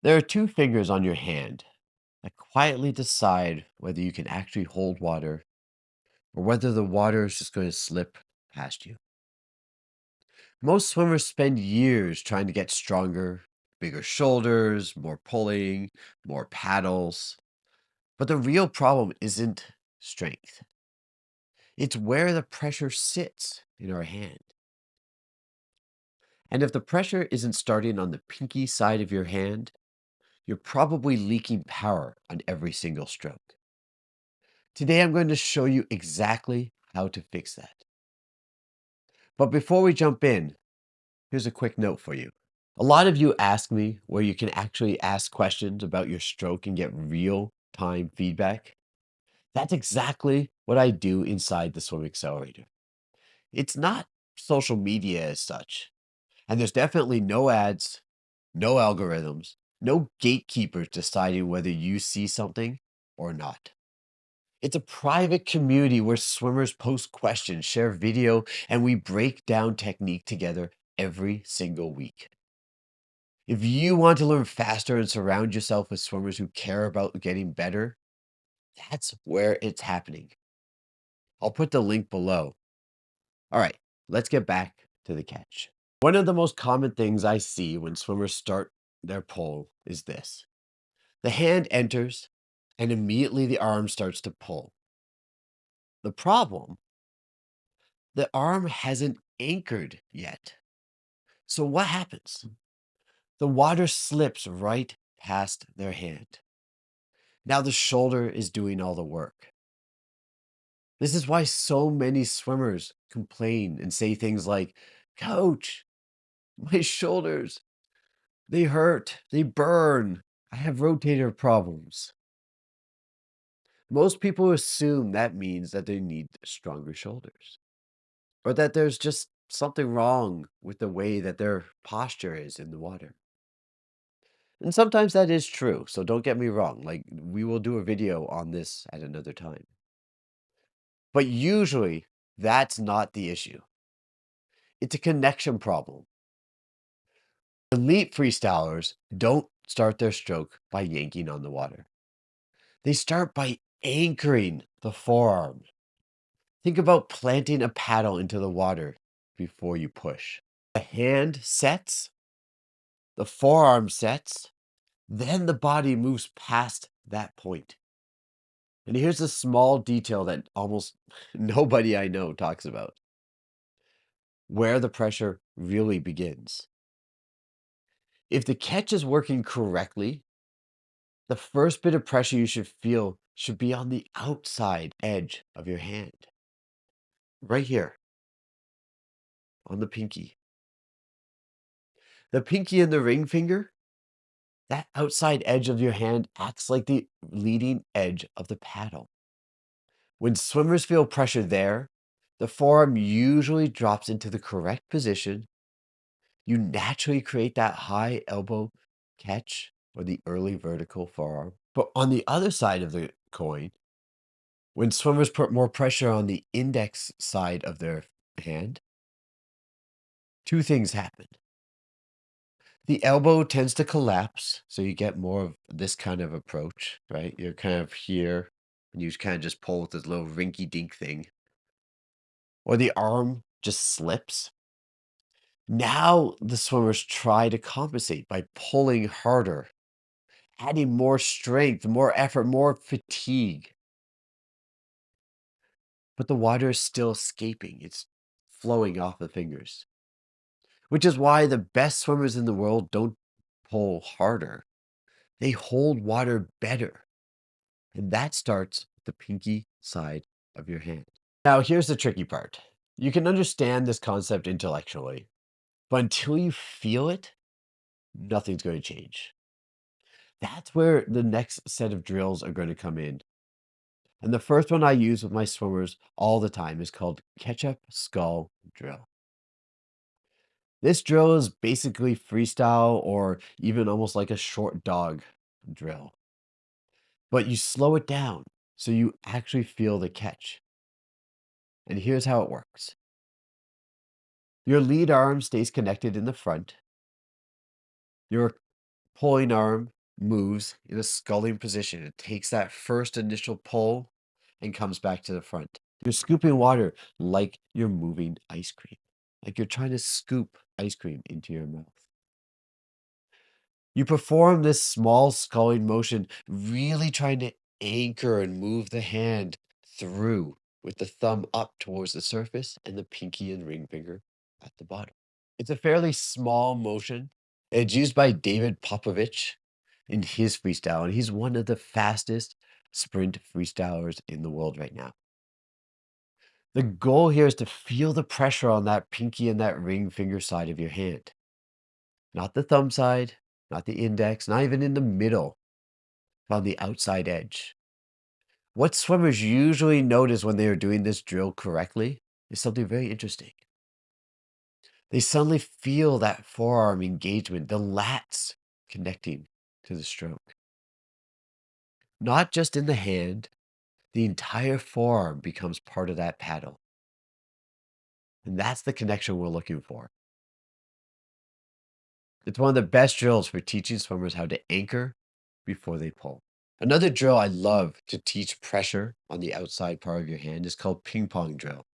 There are two fingers on your hand that quietly decide whether you can actually hold water or whether the water is just going to slip past you. Most swimmers spend years trying to get stronger, bigger shoulders, more pulling, more paddles. But the real problem isn't strength, it's where the pressure sits in our hand. And if the pressure isn't starting on the pinky side of your hand, you're probably leaking power on every single stroke. Today, I'm going to show you exactly how to fix that. But before we jump in, here's a quick note for you. A lot of you ask me where you can actually ask questions about your stroke and get real time feedback. That's exactly what I do inside the Swim Accelerator. It's not social media as such, and there's definitely no ads, no algorithms, no gatekeepers deciding whether you see something or not. It's a private community where swimmers post questions, share video, and we break down technique together every single week. If you want to learn faster and surround yourself with swimmers who care about getting better, that's where it's happening. I'll put the link below. All right, let's get back to the catch. One of the most common things I see when swimmers start their pull is this. The hand enters, and immediately the arm starts to pull. The problem, the arm hasn't anchored yet. So what happens? The water slips right past their hand. Now the shoulder is doing all the work. This is why so many swimmers complain and say things like, Coach, my shoulders, they hurt, they burn, I have rotator problems. Most people assume that means that they need stronger shoulders or that there's just something wrong with the way that their posture is in the water. And sometimes that is true. So don't get me wrong. Like, we will do a video on this at another time. But usually, that's not the issue. It's a connection problem. Elite freestylers don't start their stroke by yanking on the water. They start by anchoring the forearm. Think about planting a paddle into the water before you push. The hand sets, the forearm sets, then the body moves past that point. And here's a small detail that almost nobody I know talks about where the pressure really begins. If the catch is working correctly, the first bit of pressure you should feel should be on the outside edge of your hand, right here on the pinky. The pinky and the ring finger, that outside edge of your hand acts like the leading edge of the paddle. When swimmers feel pressure there, the forearm usually drops into the correct position. You naturally create that high elbow catch or the early vertical forearm. But on the other side of the coin, when swimmers put more pressure on the index side of their hand, two things happen. The elbow tends to collapse, so you get more of this kind of approach, right? You're kind of here, and you kind of just pull with this little rinky dink thing. Or the arm just slips. Now the swimmers try to compensate by pulling harder, adding more strength, more effort, more fatigue. But the water is still escaping. It's flowing off the fingers, which is why the best swimmers in the world don't pull harder. They hold water better. And that starts with the pinky side of your hand. Now, here's the tricky part. You can understand this concept intellectually, but until you feel it, nothing's going to change. That's where the next set of drills are going to come in. And the first one I use with my swimmers all the time is called ketchup skull drill. This drill is basically freestyle or even almost like a short dog drill. But you slow it down so you actually feel the catch. And here's how it works. Your lead arm stays connected in the front. Your pulling arm moves in a sculling position. It takes that first initial pull and comes back to the front. You're scooping water like you're moving ice cream, like you're trying to scoop ice cream into your mouth. You perform this small sculling motion, really trying to anchor and move the hand through with the thumb up towards the surface and the pinky and ring finger at the bottom. It's a fairly small motion. It's used by David Popovich in his freestyle, and he's one of the fastest sprint freestylers in the world right now. The goal here is to feel the pressure on that pinky and that ring finger side of your hand, not the thumb side, not the index, not even in the middle, but on the outside edge. What swimmers usually notice when they are doing this drill correctly is something very interesting. They suddenly feel that forearm engagement, the lats connecting to the stroke. Not just in the hand, the entire forearm becomes part of that paddle. And that's the connection we're looking for. It's one of the best drills for teaching swimmers how to anchor before they pull. Another drill I love to teach pressure on the outside part of your hand is called ping pong drill.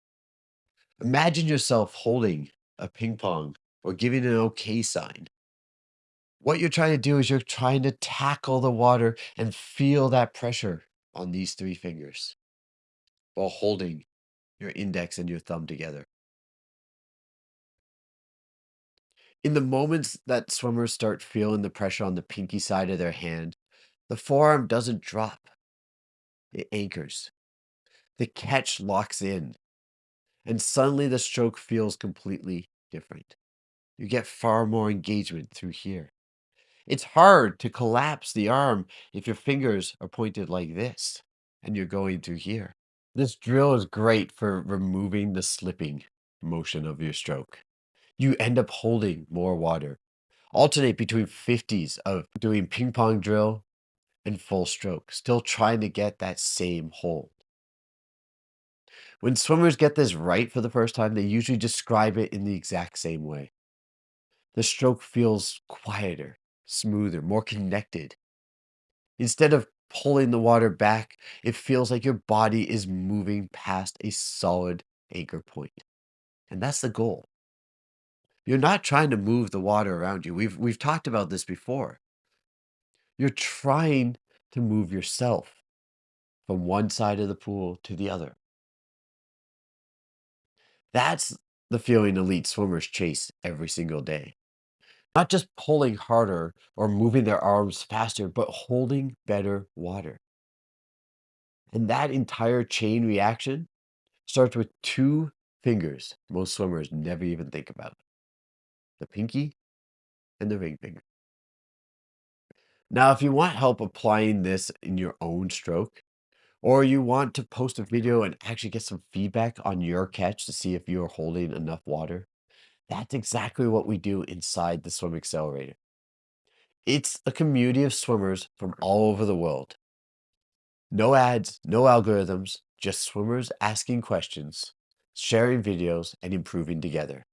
Imagine yourself holding a ping pong or giving an okay sign. What you're trying to do is you're trying to tackle the water and feel that pressure on these three fingers while holding your index and your thumb together. In the moments that swimmers start feeling the pressure on the pinky side of their hand, the forearm doesn't drop, it anchors. The catch locks in, and suddenly the stroke feels completely different. You get far more engagement through here. It's hard to collapse the arm if your fingers are pointed like this and you're going through here. This drill is great for removing the slipping motion of your stroke. You end up holding more water. Alternate between 50s of doing ping pong drill and full stroke, still trying to get that same hold. When swimmers get this right for the first time, they usually describe it in the exact same way. The stroke feels quieter, smoother, more connected. Instead of pulling the water back, it feels like your body is moving past a solid anchor point. And that's the goal. You're not trying to move the water around you. We've talked about this before. You're trying to move yourself from one side of the pool to the other. That's the feeling elite swimmers chase every single day. Not just pulling harder or moving their arms faster, but holding better water. And that entire chain reaction starts with two fingers most swimmers never even think about: the pinky and the ring finger. Now, if you want help applying this in your own stroke, or you want to post a video and actually get some feedback on your catch to see if you're holding enough water, that's exactly what we do inside the Swim Accelerator. It's a community of swimmers from all over the world. No ads, no algorithms, just swimmers asking questions, sharing videos, and improving together.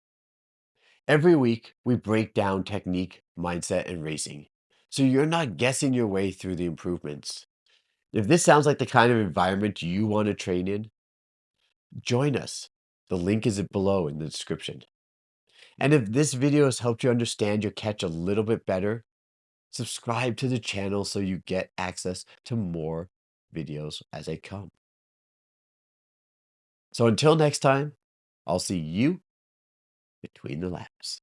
Every week, we break down technique, mindset, and racing, so you're not guessing your way through the improvements. If this sounds like the kind of environment you want to train in, join us. The link is below in the description. And if this video has helped you understand your catch a little bit better, subscribe to the channel so you get access to more videos as they come. So until next time, I'll see you between the laps.